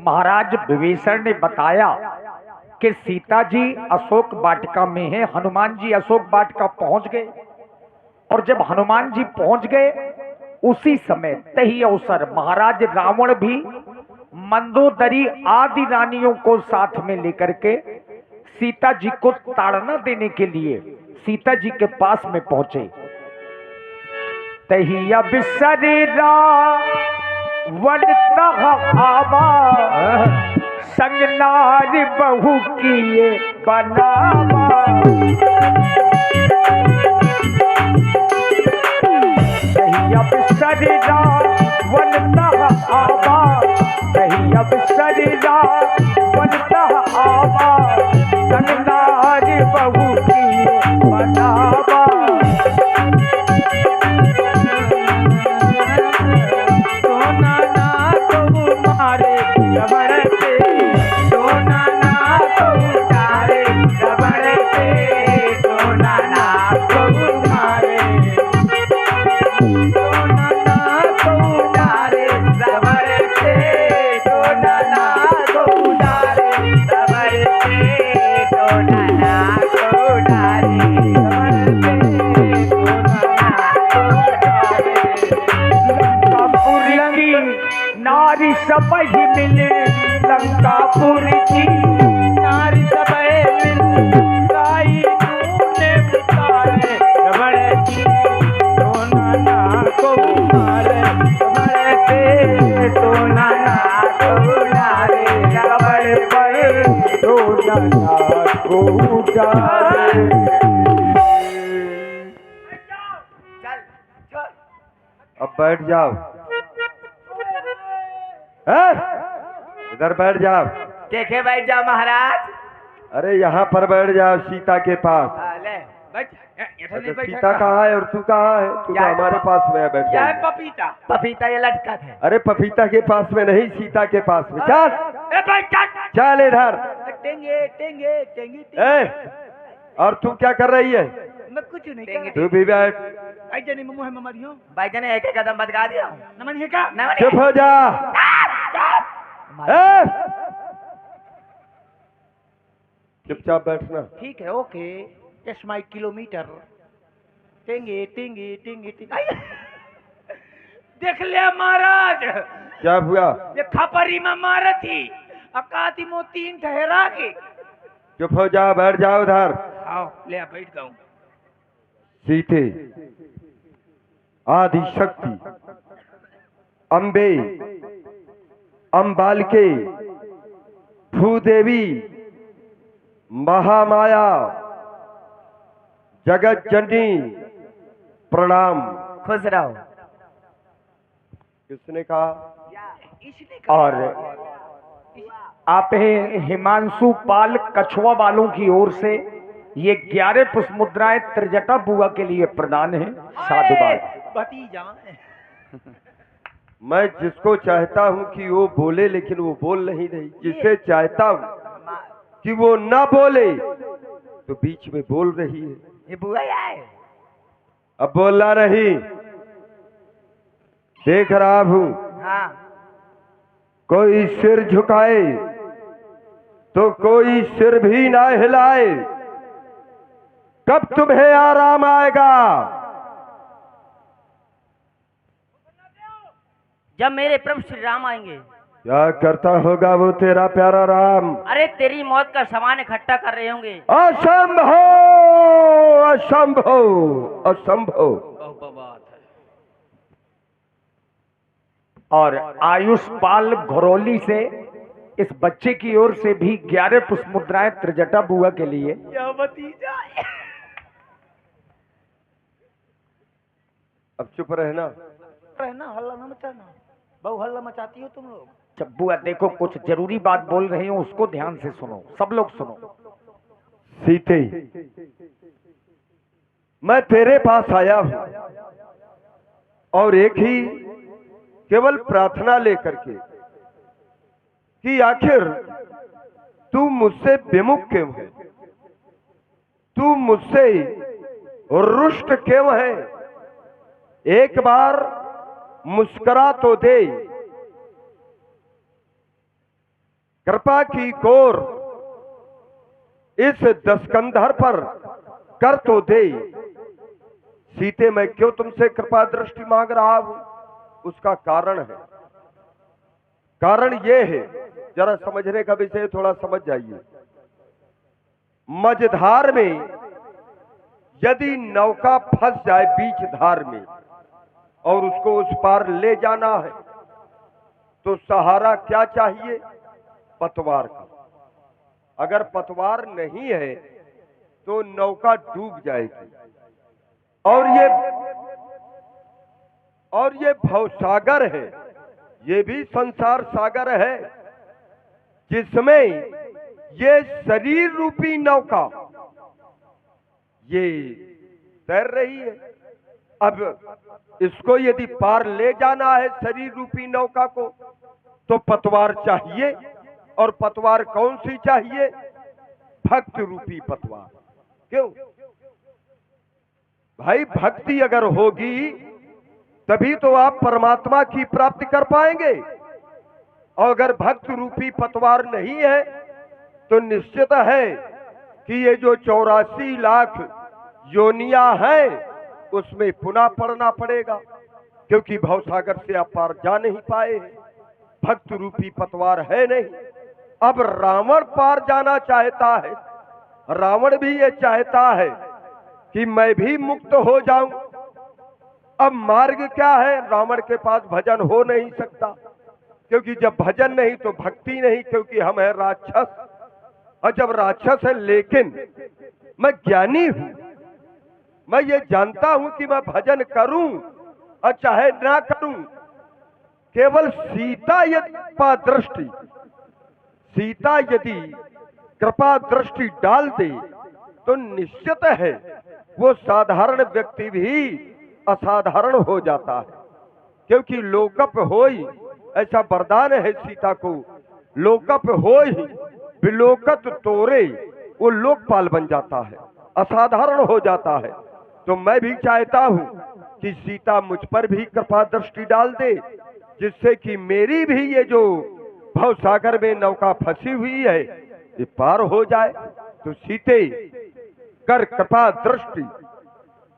महाराज विभीषण ने बताया कि सीता जी अशोक वाटिका में है। हनुमान जी अशोक वाटिका पहुंच गए और जब हनुमान जी पहुंच गए उसी समय तही अवसर महाराज रावण भी मंदोदरी आदि रानियों को साथ में लेकर के सीता जी को ताड़ना देने के लिए सीता जी के पास में पहुंचे। तही अवसर रावण तह आवा संग नारी बहू किए बनावा। तही अवसर रावण तह आवा तही अवसर रावण तह आवा संग नारी बहू किए बनावा। नारी सब ही मिले लंकापुर की नारी सब मिल गाई तूने पुकारे रमण की तो नाना को मारे रमण पे तो नाना को नारे रमण पर तो नाना को जारे। अब बैठ जाओ, इधर बैठ जाओ। देखे बैठ जाओ महाराज। अरे यहाँ पर बैठ जाओ सीता के पास। ले बैठ। अच्छा, सीता कहाँ है और तू कहाँ है? तू तो हमारे पास में है। बैठ क्या है? पपीता पपीता ये लटका है। अरे पपीता के पास में नहीं, सीता के पास में। चल चल इधर। टेंगे टेंगे टेंगे। और तू क्या कर रही है? मैं कुछ नहीं कर। तू भी बैठ। भाई जाने एक एक कदम बदगा दिया। नमन है क्या? नमन चुप हो जा। चुपचाप बैठना। ठीक है, ओके। Yes my kilometre. टेंगे टेंगे टेंगे टेंगे। देख लिया महाराज। क्या हुआ? ये खपरी में मारा थी अकाती मो 3 ठहरा के। चुप हो जा, बैठ जाओ उधर। आओ ले बैठ जाऊं। सीते आदि शक्ति अम्बे अम्बालिके भूदेवी महामाया जगत जननी प्रणाम। खुश रहो। किसने कहा? और आप हिमांशु पाल कछुआ वालों की ओर से ये 11 पुष्प मुद्राएं त्रिजटा बुआ के लिए प्रदान है। साधुवाद। भतीजा मैं जिसको चाहता हूं कि वो बोले लेकिन वो बोल नहीं रही, जिसे चाहता हूं कि वो ना बोले तो बीच में बोल रही है। ये बुआ है। अब बोलना नहीं। देख रहा हूं। हाँ। कोई सिर झुकाए तो कोई सिर भी ना हिलाए। कब तुम्हें आराम आएगा? जब मेरे प्रभु श्री राम आएंगे। क्या करता होगा वो तेरा प्यारा राम? अरे तेरी मौत का सामान इकट्ठा कर रहे होंगे। असंभव असंभव असंभव। और आयुष पाल घरौली से इस बच्चे की ओर से भी 11 पुष्प मुद्राएं त्रिजटा बुआ के लिए। यह भतीजा। अब चुप रहना। हल्ला ना मचाना। बहु हल्ला मचाती हो तुम लोग। जब बुआ देखो कुछ जरूरी बात बोल रही हूँ उसको ध्यान से सुनो, सब लोग सुनो। सीते मैं तेरे पास आया हूं और एक ही केवल प्रार्थना लेकर के कि आखिर तू मुझसे विमुख क्यों है? तू मुझसे रुष्ट क्यों है? एक बार मुस्कुरा तो दे। कृपा की कोर इस दस्कंधर पर कर तो दे। सीते, मैं क्यों तुमसे कृपा दृष्टि मांग रहा हूं? उसका कारण है। कारण यह है, जरा समझने का विषय थोड़ा समझ जाइए। मझधार में यदि नौका फंस जाए बीच धार में और उसको उस पार ले जाना है, तो सहारा क्या चाहिए? पतवार का। अगर पतवार नहीं है तो नौका डूब जाएगी। और ये भवसागर है, ये भी संसार सागर है, जिसमें ये शरीर रूपी नौका ये तैर रही है। अब इसको यदि पार ले जाना है शरीर रूपी नौका को, तो पतवार चाहिए। और पतवार कौन सी चाहिए? भक्त रूपी पतवार। क्यों भाई? भक्ति अगर होगी तभी तो आप परमात्मा की प्राप्ति कर पाएंगे। और अगर भक्त रूपी पतवार नहीं है तो निश्चित है कि ये जो 84 लाख योनियां हैं उसमें पुनः पड़ना पड़ेगा, क्योंकि भवसागर से आप पार जा नहीं पाए। भक्त रूपी पतवार है नहीं। अब रावण पार जाना चाहता है। रावण भी ये चाहता है कि मैं भी मुक्त हो जाऊं। अब मार्ग क्या है? रावण के पास भजन हो नहीं सकता, क्योंकि जब भजन नहीं तो भक्ति नहीं, क्योंकि हम है राक्षस। और जब राक्षस है, लेकिन मैं ज्ञानी हूं, मैं ये जानता हूं कि मैं भजन करूं और चाहे ना करूं, केवल सीता यदि कृपा दृष्टि डाल दे तो निश्चित है वो साधारण व्यक्ति भी असाधारण हो जाता है। क्योंकि लोकप होई, ऐसा वरदान है सीता को, लोकप होई विलोकत तोरे, वो लोकपाल बन जाता है, असाधारण हो जाता है। तो मैं भी चाहता हूं कि सीता मुझ पर भी कृपा दृष्टि डाल दे, जिससे कि मेरी भी ये जो भवसागर में नौका फंसी हुई है ये पार हो जाए। तो सीते, कर कृपा दृष्टि,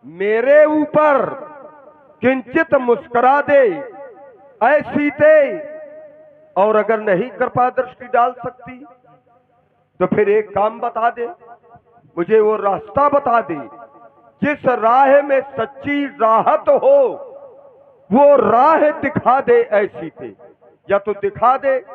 मेरे ऊपर किंचित मुस्कुरा दे ऐ सीते। और अगर नहीं कृपा दृष्टि डाल सकती तो फिर एक काम बता दे, मुझे वो रास्ता बता दे जिस राह में सच्ची राहत हो, वो राह दिखा दे ऐ सीते। या तो दिखा दे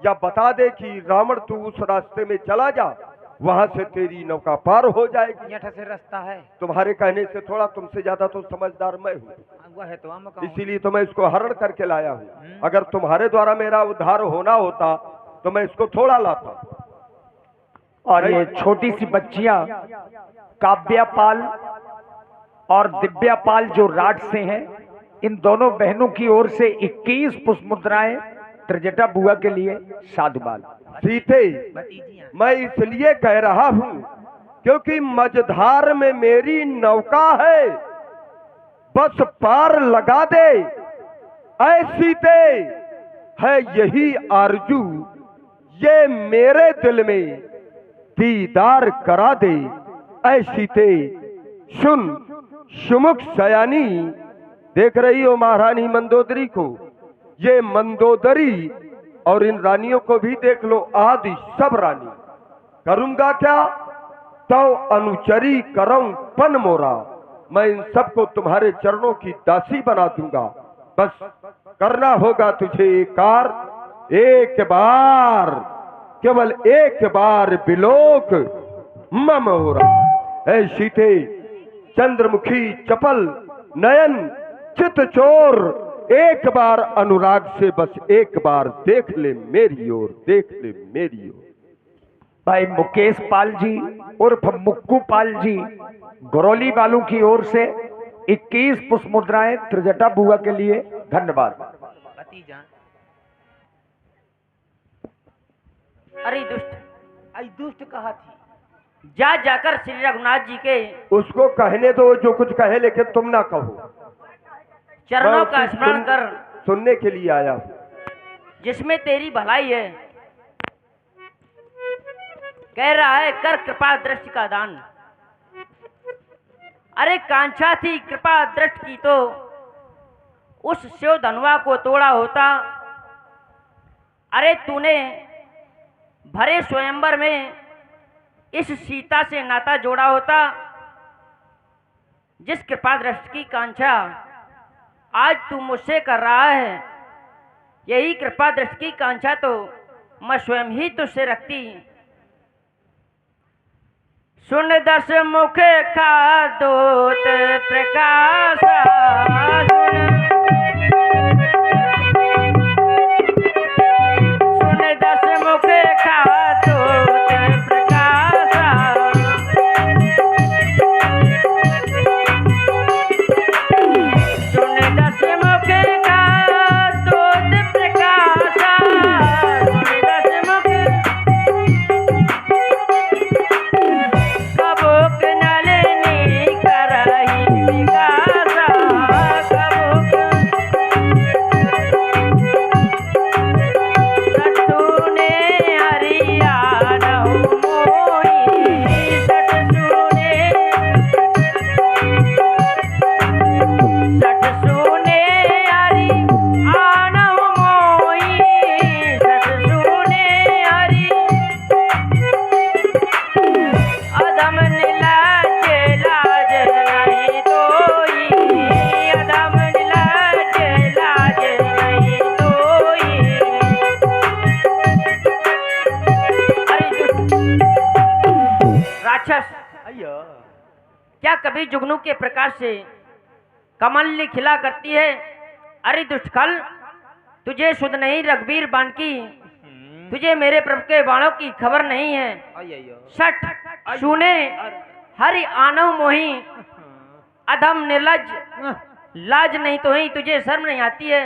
या बता दे कि रावण तू उस रास्ते में चला जा, वहां से तेरी नौका पार हो जाएगी। यहाँ से रास्ता है। तुम्हारे कहने से थोड़ा, तुमसे ज्यादा तो समझदार मैं हूँ, वह है तो हम इसीलिए तो मैं इसको हरण करके लाया हूँ। अगर तुम्हारे द्वारा मेरा उद्धार होना होता तो मैं इसको थोड़ा लाता। और ये छोटी सी बच्चियां काव्यापाल और दिव्यापाल जो राट से हैं, इन दोनों बहनों की ओर से 21 पुष्प मुद्राएं त्रिजटा बुआ के लिए साधुवाद। सीते, मैं इसलिए कह रहा हूं क्योंकि मझधार में मेरी नौका है, बस पार लगा दे ऐ सीते। है यही आरजू, ये मेरे दिल में दीदार करा दे ऐ सीते। सुन सुमुख सयानी, देख रही हो महारानी मंदोदरी को, ये मंदोदरी और इन रानियों को भी देख लो, आदि सब रानी। करूंगा क्या? तो अनुचरी करऊं पन मोरा, मैं इन सबको तुम्हारे चरणों की दासी बना दूंगा। बस करना होगा तुझे एक बार, केवल एक बार बिलोक मम हो रहा है सीते। चंद्रमुखी चपल नयन चित चोर, एक बार अनुराग से बस एक बार देख ले मेरी ओर, देख ले मेरी ओर। भाई मुकेश पाल जी उर्फ मुक्कू पाल जी गरौली वालों की ओर से 21 पुष्प मुद्राएं त्रिजटा बुआ के लिए धन्यवाद। अरे दुष्ट, आई दुष्ट कहा थी। जा जाकर श्री रघुनाथ जी के उसको कहने दो जो कुछ कहे, लेकिन तुम ना कहो। चरणों का स्मरण कर, सुनने के लिए आया हूं। जिसमें तेरी भलाई है कह रहा है कर कृपा दृष्टि का दान। अरे कांक्षा थी कृपा दृष्टि की तो उस शिव धनुआ को तोड़ा होता। अरे तूने भरे स्वयंवर में इस सीता से नाता जोड़ा होता। जिस कृपा दृष्टि की कांक्षा आज तू मुझसे कर रहा है, यही कृपा दृष्टि की कांक्षा तो मैं स्वयं ही तुझसे रखती। सुन दस मुख का दूत प्रकाशा, सुन दस मुख का दूत प्रकाशा, सुन दस मुख का दूत प्रकाशा, सुन दस मुख कबूक नलिनी करही विकासा, कबूक सटूने हरिया रहु मोही, सटसूने हरि आनहु मोही, सटसूने हरि अधम निलज्ज लाज नहीं तोई, अधम निलज्ज लाज नहीं तोई। अरे राक्षस, अय्या क्या कभी जुगनू के प्रकाश से कमल खिला करती है? अरे दुष्टखल, तुझे शुद्ध नहीं रघुवीर बाण की, तुझे मेरे प्रभु के बाणों की खबर नहीं है। अय्या सठ सुने हरि आनव मोही, अधम निर्लज लाज नहीं तो ही, तुझे शर्म नहीं आती है,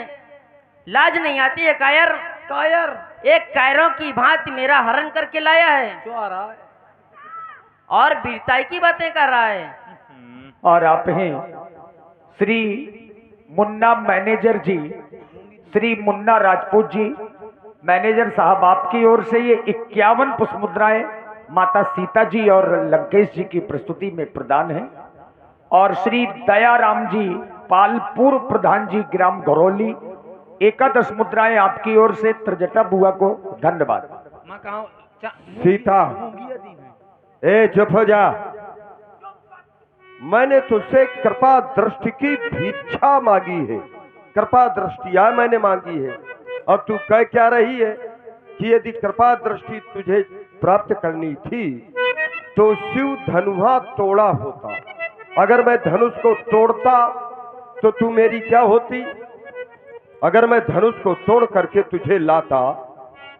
लाज नहीं आती है कायर। कायर एक कायरों की भांति मेरा हरण करके लाया है जो आ रहा है। और वीरताई की बातें कर रहा है। और आप हैं श्री मुन्ना मैनेजर जी, श्री मुन्ना राजपूत जी मैनेजर साहब, आपकी ओर से ये 51 पुष्प मुद्राएं माता सीता जी और लंकेश जी की प्रस्तुति में प्रदान है। और श्री दयाराम जी पाल पूर्व प्रधान जी ग्राम घरौली, 11 मुद्राएं आपकी ओर से त्रिजटा बुआ को धन्यवाद। माँ कहा सीता, ए चुप हो जा। मैंने तुझसे कृपा दृष्टि की भिक्षा मांगी है, कृपा दृष्टियां मैंने मांगी है, और तू कह क्या रही है कि यदि कृपा दृष्टि तुझे प्राप्त करनी थी तो शिव धनुहा तोड़ा होता। अगर मैं धनुष को तोड़ता तो तू मेरी क्या होती? अगर मैं धनुष को तोड़ करके तुझे लाता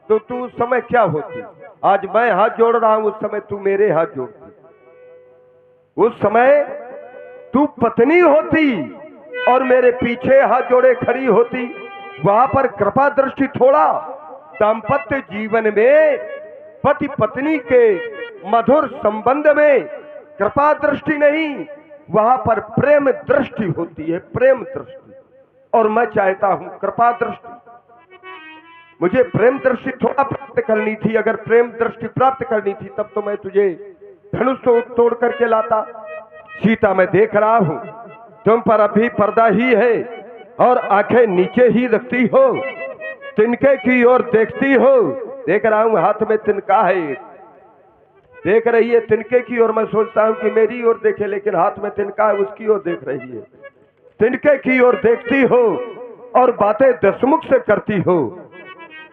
तो तू उस समय क्या होती? आज मैं हाथ जोड़ रहा हूं, उस समय तू मेरे हाथ जोड़ती। उस समय तू पत्नी होती और मेरे पीछे हाथ जोड़े खड़ी होती। वहां पर कृपा दृष्टि थोड़ा दाम्पत्य जीवन में पति पत्नी के मधुर संबंध में कृपा दृष्टि नहीं, वहां पर प्रेम दृष्टि होती है, प्रेम दृष्टि। और मैं चाहता हूं कृपा दृष्टि, मुझे प्रेम दृष्टि थोड़ा प्राप्त करनी थी। अगर प्रेम दृष्टि प्राप्त करनी थी तब तो मैं तुझे धनुष को तोड़ करके लाता। सीता, मैं देख रहा हूं तुम पर अभी पर्दा ही है और आंखें नीचे ही रखती हो, तिनके की ओर देखती हो। देख रहा हूं हाथ में तिनका है, देख रही है तिनके की ओर। मैं सोचता हूं कि मेरी ओर देखे, लेकिन हाथ में तिनका है, उसकी ओर देख रही है। तिनके की ओर देखती हो और बातें दसमुख से करती हो।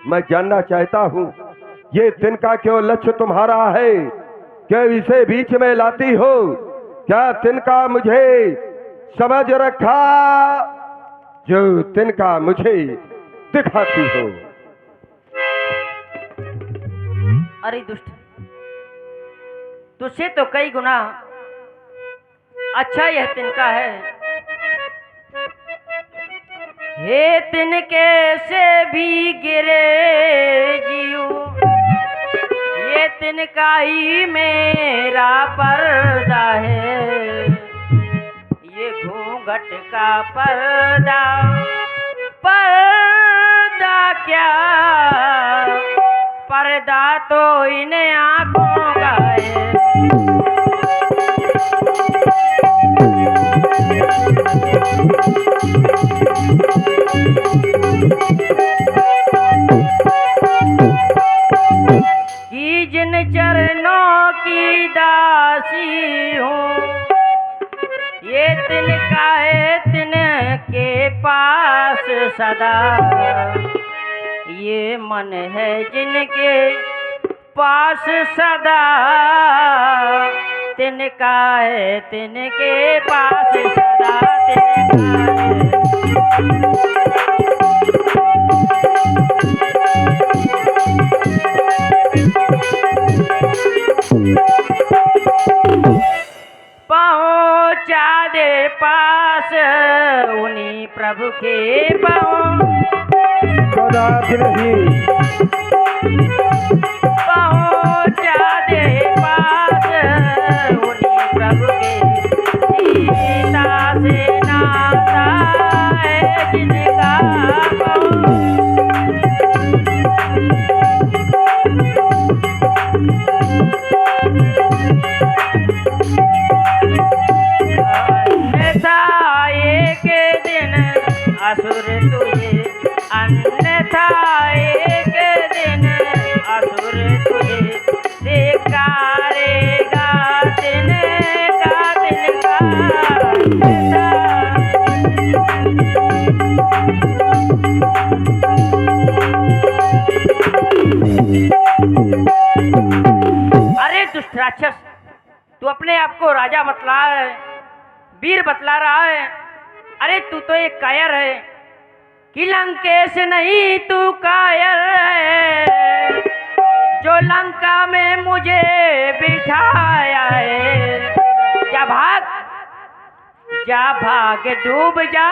मैं जानना चाहता हूं ये तिनका क्यों लक्ष्य तुम्हारा है, क्या इसे बीच में लाती हो? क्या तिनका मुझे समझ रखा जो तिनका मुझे दिखाती हो? अरे दुष्ट, तुझसे तो कई गुना अच्छा यह तिनका है। हे तिनके से भी गिरे जियो, ये तिनका ही मेरा पर्दा है, ये घूंघट का पर्दा, पर्दा क्या, पर्दा पर्दा तो इन आंखों का है। कि जिन चरणों की दासी हूँ, ये तिनका है तिनके पास सदा। ये मन है जिनके पास सदा, तिनका है तिनके पास सदा, तिनका है। पहुँचा दे पास उन्हीं प्रभु के पाँव, पहुँचा दे पास उन्हीं प्रभु के। सीता से नाता है जिनका असुर तुझे, अन्यथा एक दिन असुर तुझे धिक्कारेगा तिनका तिनका। अरे दुष्ट राक्षस, तू अपने आप को राजा बतला है, वीर बतला रहा है। अरे तू तो एक कायर है कि लंकेश नहीं तू कायर है, जो लंका में मुझे बिठाया है। जा भाग डूब जा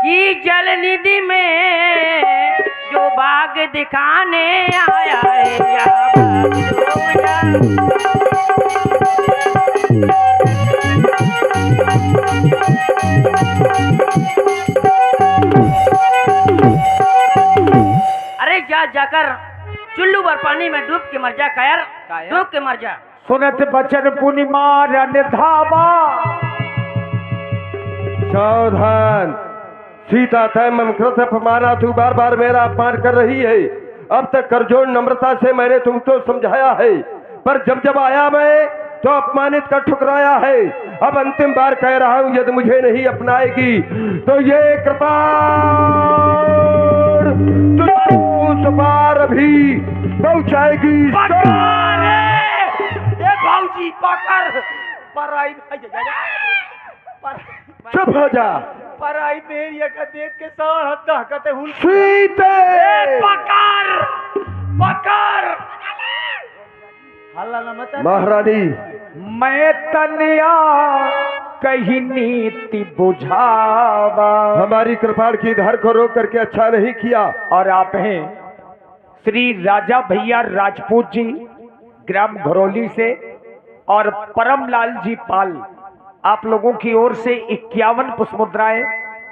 कि जल निधि में जो बाग दिखाने आया है। जा भाग डूब जा। अरे जाकर चुल्लू भर पानी में डूब के मर जा कायर, डूब के मर जा। सुनत बचन पुनि मारन धावा। सावधान सीता, तय ममकृत अपमाना, तू बार बार मेरा अपमान कर रही है। अब तक करजोड़ नम्रता से मैंने तुमको समझाया है, पर जब जब आया मैं तो अपमानित कर ठुकराया है। अब अंतिम बार कह रहा हूं, यदि मुझे नहीं अपनाएगी तो ये कृपा उस पार भी पहुंचाएगी। भाऊजी पकड़ पराई, चुप हो जा। पराई मेरिया का देख के सार हद्दा कहते हुल सीते पकड़ पकड़। हल्ला न मचा महारानी, मैं तनिया कहीं नीति बुझावा। हमारी कृपाण की धार को रोक करके अच्छा नहीं किया। और आप हैं श्री राजा भैया राजपूत जी, ग्राम घरौली से, और परमलाल जी पाल, आप लोगों की ओर से 51 पुष्पमुद्राएं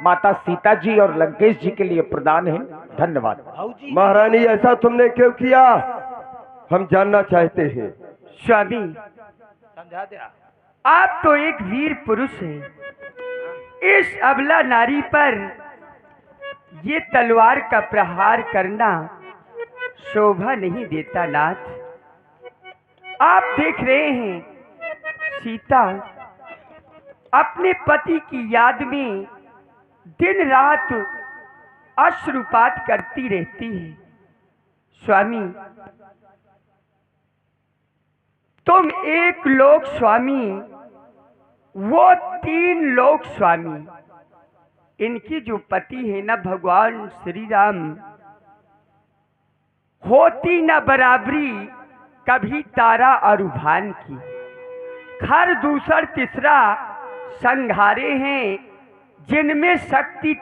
माता सीता जी और लंकेश जी के लिए प्रदान है। धन्यवाद। महारानी, ऐसा तुमने क्यों किया, हम जानना चाहते हैं। स्वामी, समझा दे। आप तो एक वीर पुरुष हैं, इस अबला नारी पर ये तलवार का प्रहार करना शोभा नहीं देता नाथ। आप देख रहे हैं सीता अपने पति की याद में दिन रात अश्रुपात करती रहती है। स्वामी, तुम एक लोक स्वामी, वो 3 लोक स्वामी। इनकी जो पति है ना भगवान श्री राम, होती न बराबरी कभी तारा और भान की। खर दूसर तीसरा संघारे हैं, जिनमें शक्ति थी